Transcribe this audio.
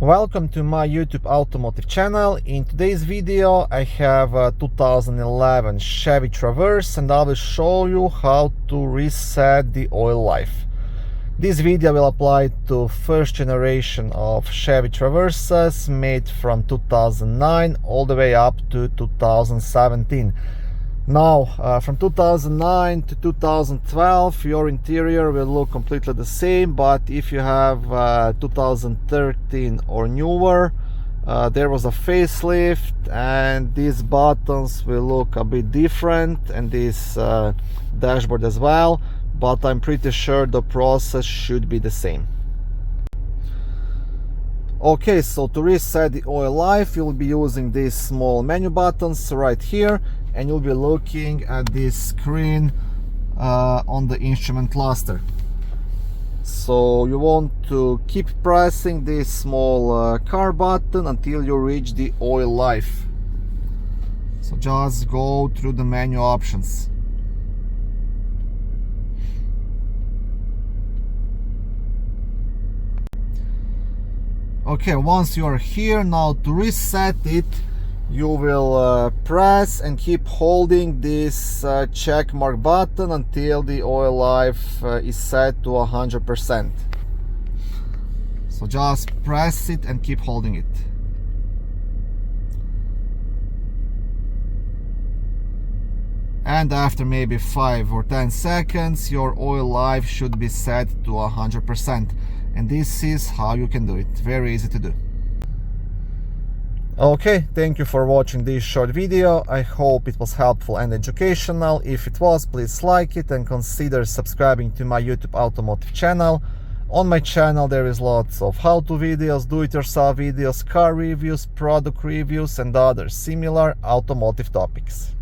Welcome to my YouTube automotive channel. In today's video I have a 2011 Chevy Traverse and I will show you how to reset the oil life. This video will apply to first generation of Chevy Traverses made from 2009 all the way up to 2017. Now, from 2009 to 2012, your interior will look completely the same, but if you have 2013 or newer, there was a facelift and these buttons will look a bit different and this dashboard as well, but I'm pretty sure the process should be the same. Okay, so to reset the oil life, you'll be using these small menu buttons right here, and you'll be looking at this screen on the instrument cluster. So you want to keep pressing this small car button until you reach the oil life. So just go through the menu options. Okay, once you are here, now to reset it, you will press and keep holding this check mark button until the oil life is set to 100%. So just press it and keep holding it. And after maybe 5 or 10 seconds, your oil life should be set to 100%. And this is how you can do it. Very easy to do. Okay, thank you for watching this short video. I hope it was helpful and educational. If it was, please like it and consider subscribing to my YouTube automotive channel. On my channel there is lots of how-to videos, do-it-yourself videos, car reviews, product reviews and other similar automotive topics.